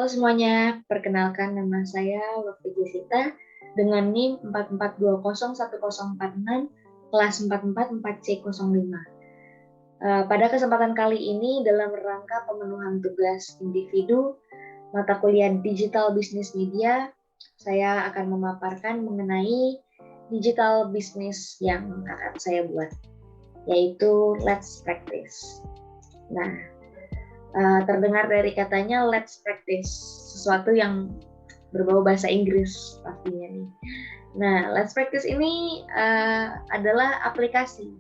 Halo semuanya, perkenalkan nama saya Lofi Jessica dengan NIM 4420104 kelas 444C05. Pada kesempatan kali ini dalam rangka pemenuhan tugas individu mata kuliah Digital Business Media, saya akan memaparkan mengenai digital business yang akan saya buat, yaitu Let's Practice. Nah, terdengar dari katanya let's practice, sesuatu yang berbau bahasa Inggris pastinya nih. Nah, let's practice ini adalah aplikasi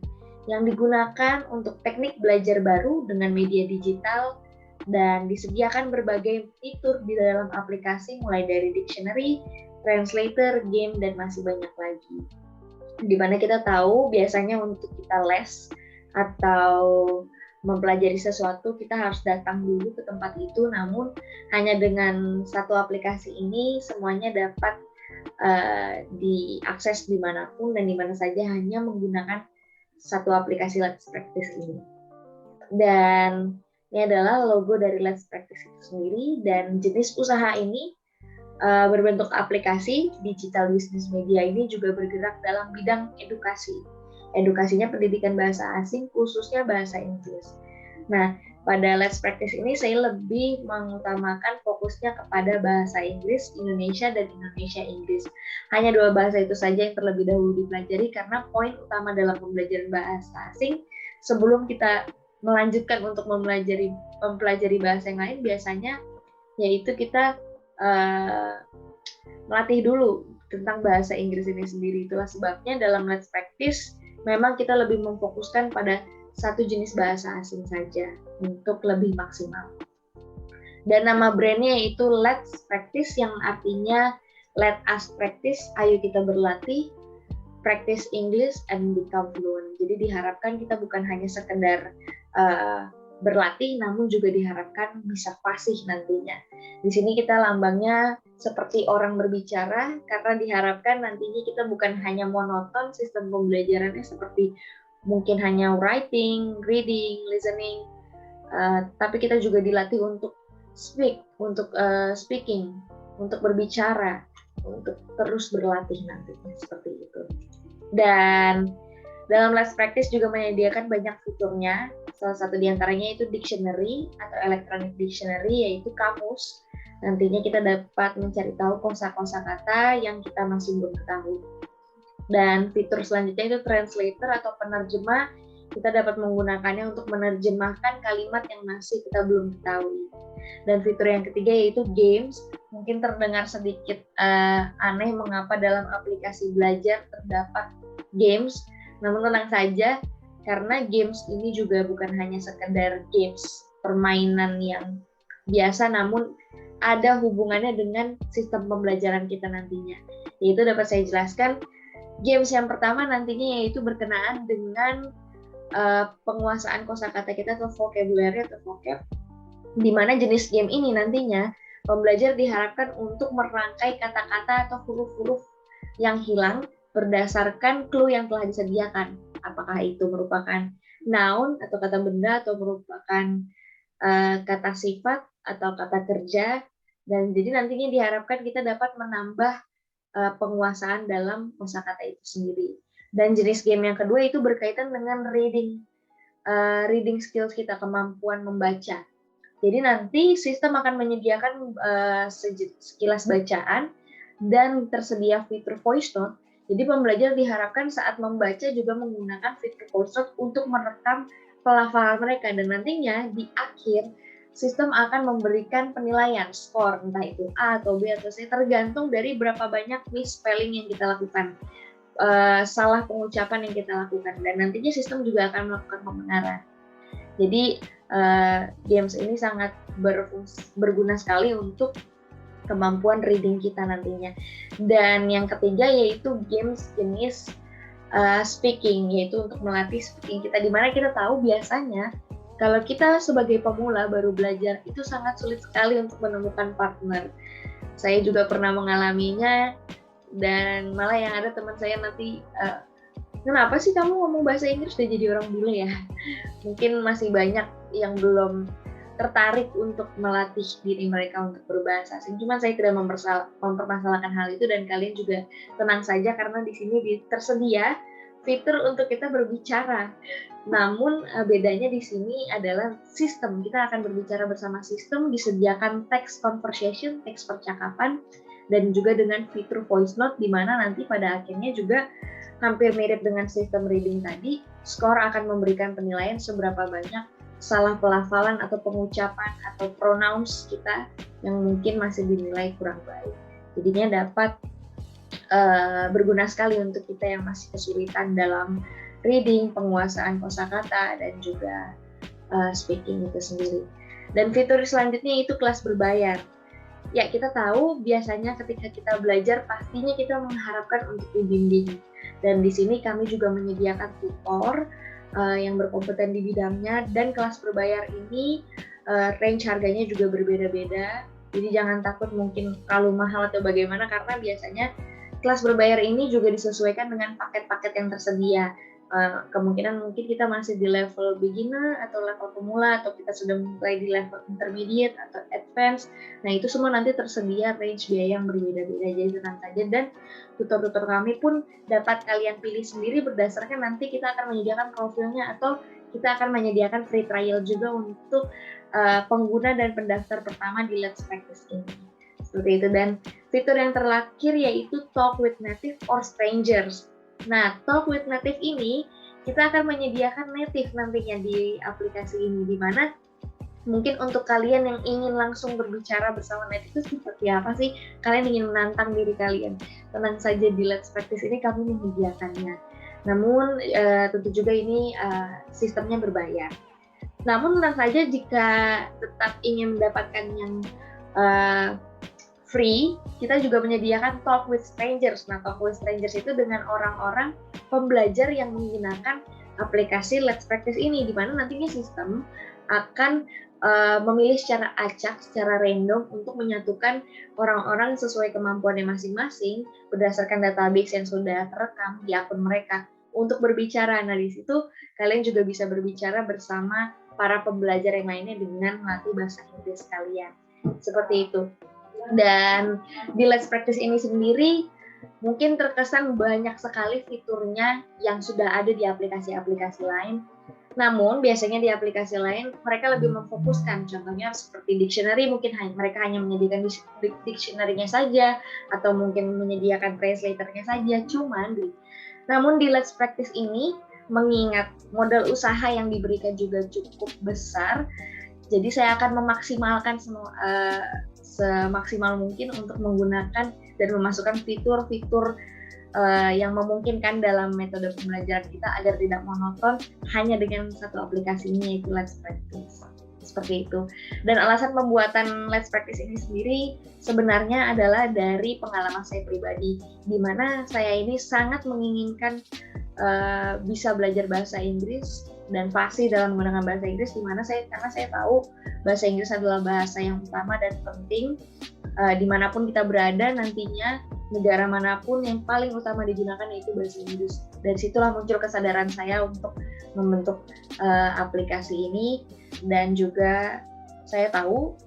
yang digunakan untuk teknik belajar baru dengan media digital dan disediakan berbagai fitur di dalam aplikasi mulai dari dictionary, translator, game, dan masih banyak lagi. Dimana kita tahu biasanya untuk kita les atau mempelajari sesuatu, kita harus datang dulu ke tempat itu, namun hanya dengan satu aplikasi ini semuanya dapat diakses dimanapun dan dimana saja hanya menggunakan satu aplikasi Let's Practice ini. Dan ini adalah logo dari Let's Practice itu sendiri, dan jenis usaha ini berbentuk aplikasi digital business media ini juga bergerak dalam bidang edukasi. Edukasinya pendidikan bahasa asing, khususnya bahasa Inggris. Nah, pada Let's Practice ini saya lebih mengutamakan fokusnya kepada bahasa Inggris, Indonesia, dan Indonesia Inggris. Hanya dua bahasa itu saja yang terlebih dahulu dipelajari, karena poin utama dalam pembelajaran bahasa asing, sebelum kita melanjutkan untuk mempelajari bahasa yang lain, biasanya yaitu kita melatih dulu tentang bahasa Inggris ini sendiri. Itulah sebabnya dalam Let's Practice memang kita lebih memfokuskan pada satu jenis bahasa asing saja untuk lebih maksimal. Dan nama brandnya yaitu Let's Practice, yang artinya Let us practice, ayo kita berlatih, practice English and become fluent. Jadi diharapkan kita bukan hanya sekedar berlatih, namun juga diharapkan bisa fasih nantinya. Di sini kita lambangnya seperti orang berbicara, karena diharapkan nantinya kita bukan hanya monoton sistem pembelajarannya seperti mungkin hanya writing, reading, listening, tapi kita juga dilatih untuk speaking, untuk berbicara, untuk terus berlatih nantinya seperti itu. Dan dalam Let's Practice juga menyediakan banyak fiturnya. Salah satu diantaranya itu dictionary atau electronic dictionary, yaitu kamus. Nantinya kita dapat mencari tahu kosa-kosa kata yang kita masih belum ketahui. Dan fitur selanjutnya itu translator atau penerjemah. Kita dapat menggunakannya untuk menerjemahkan kalimat yang masih kita belum ketahui. Dan fitur yang ketiga yaitu games. Mungkin terdengar sedikit aneh mengapa dalam aplikasi belajar terdapat games. Namun tenang saja, karena games ini juga bukan hanya sekedar games permainan yang biasa, namun ada hubungannya dengan sistem pembelajaran kita nantinya. Yaitu dapat saya jelaskan, games yang pertama nantinya yaitu berkenaan dengan penguasaan kosakata kita atau vocabulary atau vocab, di mana jenis game ini nantinya pembelajar diharapkan untuk merangkai kata-kata atau huruf-huruf yang hilang berdasarkan clue yang telah disediakan. Apakah itu merupakan noun atau kata benda, atau merupakan kata sifat atau kata kerja. Dan jadi nantinya diharapkan kita dapat menambah penguasaan dalam kosakata itu sendiri. Dan jenis game yang kedua itu berkaitan dengan reading skills kita, kemampuan membaca. Jadi nanti sistem akan menyediakan sekilas bacaan dan tersedia fitur voice note. Jadi pembelajar diharapkan saat membaca juga menggunakan fitur voice note untuk merekam pelafalan mereka, dan nantinya di akhir sistem akan memberikan penilaian skor, entah itu A atau B atau C, tergantung dari berapa banyak misspelling yang kita lakukan, salah pengucapan yang kita lakukan, dan nantinya sistem juga akan melakukan pembenaran. Jadi games ini sangat berguna sekali untuk kemampuan reading kita nantinya. Dan yang ketiga yaitu games jenis speaking, yaitu untuk melatih speaking kita, dimana kita tahu biasanya kalau kita sebagai pemula baru belajar itu sangat sulit sekali untuk menemukan partner. Saya juga pernah mengalaminya, dan malah yang ada teman saya nanti, kenapa sih kamu ngomong bahasa Inggris udah jadi orang bule ya? Mungkin masih banyak yang belum tertarik untuk melatih diri mereka untuk berbahasa asing. Cuman saya tidak mempermasalahkan hal itu, dan kalian juga tenang saja karena di sini tersedia fitur untuk kita berbicara. Namun bedanya di sini adalah sistem. Kita akan berbicara bersama sistem, disediakan text conversation, teks percakapan, dan juga dengan fitur voice note, di mana nanti pada akhirnya juga hampir mirip dengan sistem reading tadi, skor akan memberikan penilaian seberapa banyak salah pelafalan atau pengucapan atau pronouns kita yang mungkin masih dinilai kurang baik. Jadinya dapat berguna sekali untuk kita yang masih kesulitan dalam reading, penguasaan kosakata, dan juga speaking itu sendiri. Dan fitur selanjutnya itu kelas berbayar. Ya, kita tahu biasanya ketika kita belajar pastinya kita mengharapkan untuk dibimbing. Dan di sini kami juga menyediakan tutor yang berkompeten di bidangnya, dan kelas berbayar ini range harganya juga berbeda-beda. Jadi jangan takut mungkin terlalu mahal atau bagaimana, karena biasanya kelas berbayar ini juga disesuaikan dengan paket-paket yang tersedia. Kemungkinan mungkin kita masih di level beginner atau level pemula, atau kita sudah mulai di level intermediate atau advance. Nah, itu semua nanti tersedia range biaya yang berbeda-beda, jadi tenang saja. Dan tutor-tutor kami pun dapat kalian pilih sendiri berdasarkan nanti kita akan menyediakan profilnya, atau kita akan menyediakan free trial juga untuk pengguna dan pendaftar pertama di Let's Practice ini. Seperti itu. Dan fitur yang terakhir yaitu Talk with Native or Strangers. Nah, Talk with Native ini kita akan menyediakan native nantinya di aplikasi ini, di mana mungkin untuk kalian yang ingin langsung berbicara bersama native itu seperti apa sih? Kalian ingin menantang diri kalian. Tenang saja, di Let's Practice ini kami menyediakannya. Namun tentu juga ini sistemnya berbayar. Namun tenang saja, jika tetap ingin mendapatkan yang free, kita juga menyediakan Talk with Strangers. Nah, Talk with Strangers itu dengan orang-orang pembelajar yang menggunakan aplikasi Let's Practice ini, di mana nantinya sistem akan memilih secara acak, secara random untuk menyatukan orang-orang sesuai kemampuannya masing-masing berdasarkan database yang sudah terekam di akun mereka untuk berbicara. Nah, di situ kalian juga bisa berbicara bersama para pembelajar yang lainnya dengan melatih bahasa Inggris kalian. Seperti itu. Dan di Let's Practice ini sendiri mungkin terkesan banyak sekali fiturnya yang sudah ada di aplikasi-aplikasi lain. Namun biasanya di aplikasi lain mereka lebih memfokuskan, contohnya seperti dictionary, mungkin mereka hanya menyediakan dictionary-nya saja, atau mungkin menyediakan translator-nya saja. Namun di Let's Practice ini, mengingat modal usaha yang diberikan juga cukup besar, jadi saya akan memaksimalkan semaksimal mungkin untuk menggunakan dan memasukkan fitur-fitur yang memungkinkan dalam metode pembelajaran kita agar tidak monoton hanya dengan satu aplikasi ini, yaitu Let's Practice. Seperti itu. Dan alasan pembuatan Let's Practice ini sendiri sebenarnya adalah dari pengalaman saya pribadi, di mana saya ini sangat menginginkan bisa belajar bahasa Inggris dan fasih dalam menggunakan bahasa Inggris, karena saya tahu bahasa Inggris adalah bahasa yang utama dan penting dimanapun kita berada nantinya, negara manapun yang paling utama digunakan yaitu bahasa Inggris. Dari situlah muncul kesadaran saya untuk membentuk aplikasi ini. Dan juga saya tahu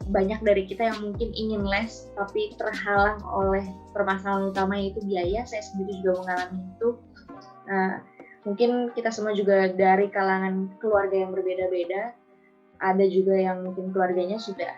banyak dari kita yang mungkin ingin les tapi terhalang oleh permasalahan utama yaitu biaya. Saya sendiri juga mengalami itu. Mungkin kita semua juga dari kalangan keluarga yang berbeda-beda. Ada juga yang mungkin keluarganya sudah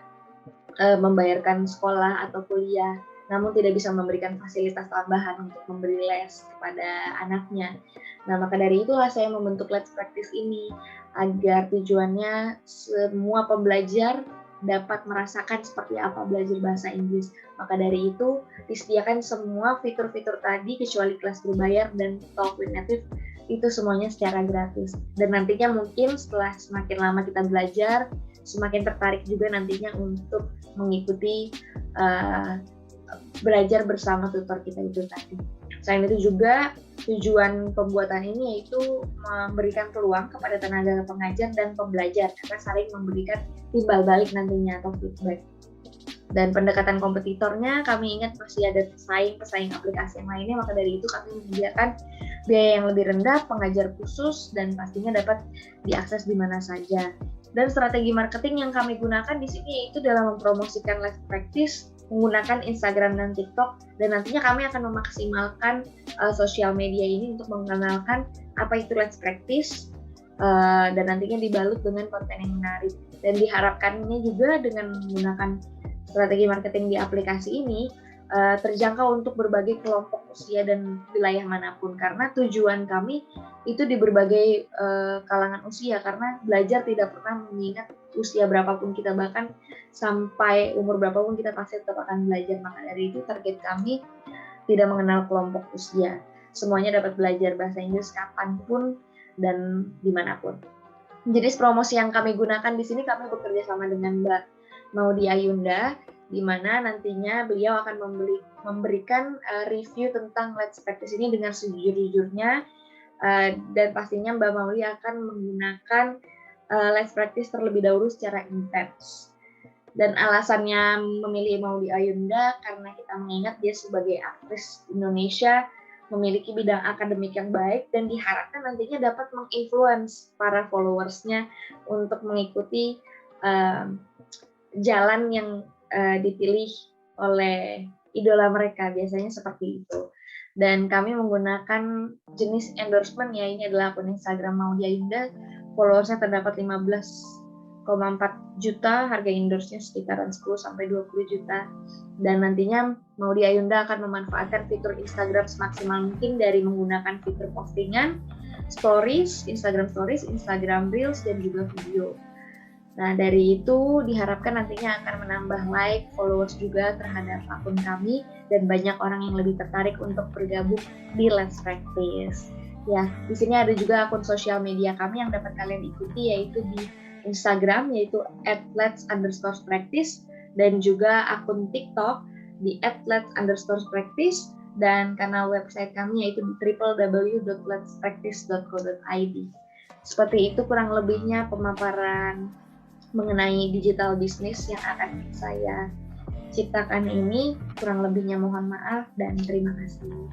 membayarkan sekolah atau kuliah, namun tidak bisa memberikan fasilitas tambahan untuk memberi les kepada anaknya. Nah, maka dari itulah saya membentuk Let's Practice ini, agar tujuannya semua pembelajar dapat merasakan seperti apa belajar bahasa Inggris. Maka dari itu, disediakan semua fitur-fitur tadi kecuali kelas berbayar dan Talk with Native, itu semuanya secara gratis. Dan nantinya mungkin setelah semakin lama kita belajar, semakin tertarik juga nantinya untuk mengikuti belajar bersama tutor kita itu tadi. Selain itu juga tujuan pembuatan ini yaitu memberikan peluang kepada tenaga pengajar dan pembelajar karena saling memberikan timbal balik nantinya atau feedback. Dan pendekatan kompetitornya kami ingat masih ada pesaing aplikasi yang lainnya, maka dari itu kami menyediakan biaya yang lebih rendah, pengajar khusus, dan pastinya dapat diakses di mana saja. Dan strategi marketing yang kami gunakan di sini yaitu dalam mempromosikan Let's Practice menggunakan Instagram dan TikTok, dan nantinya kami akan memaksimalkan sosial media ini untuk mengenalkan apa itu Let's Practice, dan nantinya dibalut dengan konten yang menarik. Dan diharapkannya juga dengan menggunakan strategi marketing di aplikasi ini terjangkau untuk berbagai kelompok usia dan wilayah manapun, karena tujuan kami itu di berbagai kalangan usia, karena belajar tidak pernah mengingat usia berapapun kita, bahkan sampai umur berapapun kita pasti tetap akan belajar. Maka dari itu target kami tidak mengenal kelompok usia, semuanya dapat belajar bahasa Inggris kapanpun dan dimanapun. Jenis promosi yang kami gunakan di sini, kami bekerja sama dengan Mbak Maudy Ayunda, di mana nantinya beliau akan memberikan review tentang Let's Practice ini dengan sejujur-jujurnya, dan pastinya Mbak Maudy akan menggunakan Let's Practice terlebih dahulu secara intens. Dan alasannya memilih Maudy Ayunda karena kita mengingat dia sebagai aktris Indonesia memiliki bidang akademik yang baik dan diharapkan nantinya dapat menginfluence para followersnya untuk mengikuti jalan yang dipilih oleh idola mereka, biasanya seperti itu. Dan kami menggunakan jenis endorsement, ya ini adalah akun Instagram Maudy Ayunda, followersnya terdapat 15,4 juta, harga endorse-nya sekitaran 10-20 juta. Dan nantinya Maudy Ayunda akan memanfaatkan fitur Instagram semaksimal mungkin dari menggunakan fitur postingan, stories, Instagram Reels, dan juga video. Nah, dari itu diharapkan nantinya akan menambah like, followers juga terhadap akun kami, dan banyak orang yang lebih tertarik untuk bergabung di Let's Practice. Ya, di sini ada juga akun sosial media kami yang dapat kalian ikuti, yaitu di Instagram, yaitu @lets_practice, dan juga akun TikTok di @lets_practice, dan kanal website kami yaitu di www.letspractice.co.id. Seperti itu kurang lebihnya pemaparan mengenai digital business yang akan saya ciptakan ini. Kurang lebihnya mohon maaf dan terima kasih.